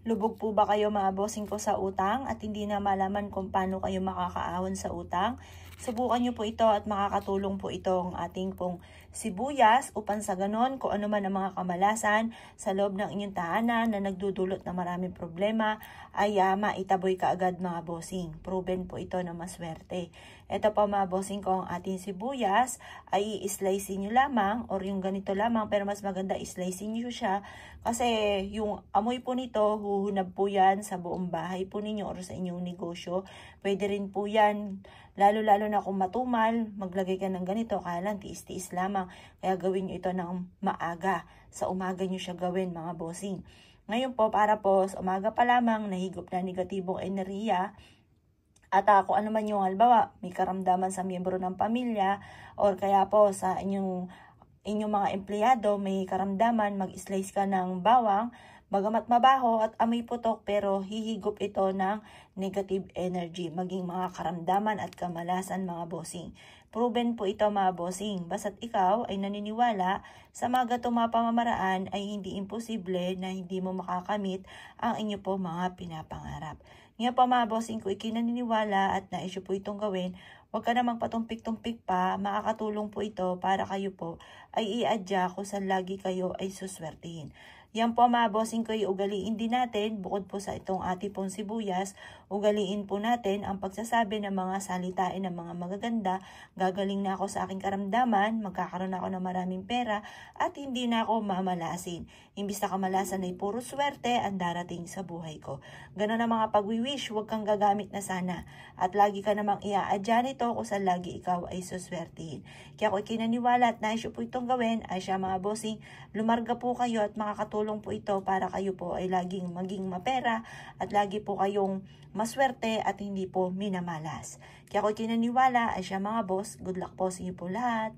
Lubog po ba kayo mga bossing ko sa utang at hindi na malaman kung paano kayo makakaahon sa utang? Subukan nyo po ito at makakatulong po itong ating pong sibuyas upang sa ganon kung ano man ang mga kamalasan sa loob ng inyong tahanan na nagdudulot na maraming problema ay maitaboy ka agad mga bossing. Proven po ito na maswerte. Ito po mga bossing ko, ang ating sibuyas ay i-slice nyo lamang or yung ganito lamang, pero mas maganda i-slice nyo siya kasi yung amoy po nito huhunab po yan sa buong bahay po ninyo or sa inyong negosyo. Pwede rin po yan, lalo-lalo na kung matumal, maglagay ka ng ganito, kaya lang tiis-tiis lamang. Kaya gawin nyo ito ng maaga. Sa umaga nyo siya gawin mga bossing. Ngayon po, para po sa umaga pa lamang, nahigop na negatibong enerhiya, at kung ano man yung halimbawa, may karamdaman sa miyembro ng pamilya, or kaya po sa inyong mga empleyado, may karamdaman, mag-slice ka ng bawang, bagamat mabaho at amoy putok, pero hihigop ito ng negative energy, maging mga karamdaman at kamalasan mga bossing. Proven po ito mga bossing. Basta't ikaw ay naniniwala sa mga gatong mga pamamaraan ay hindi imposible na hindi mo makakamit ang inyo po mga pinapangarap. Ngayon po mga bossing, kung ikinaniniwala at naisyo po itong gawin, huwag ka namang patumpik-tumpik pa, makakatulong po ito para kayo po ay i-adya kung saan lagi kayo ay suswertihin. Yan po mga bossing ko, ugaliin din natin, bukod po sa itong ating pong sibuyas, ugaliin po natin ang pagsasabi ng mga salitain ng mga magaganda. Gagaling na ako sa aking karamdaman, magkakaroon ako ng maraming pera, at hindi na ako mamalasin. Imbis na kamalasan ay puro swerte ang darating sa buhay ko. Ganon ang mga pag-wish, huwag kang gagamit na sana. At lagi ka namang ia-adya nito kung saan lagi ikaw ay suswertihin. Kaya kung ikinaniwala at naisyo po itong gawin, ay siya mga bossing, lumarga po kayo at makakatulong po ito para kayo po ay laging maging mapera at lagi po kayong maswerte at hindi po minamalas. Kaya kung ikinaniwala ay siya mga boss, good luck po sa inyo po lahat.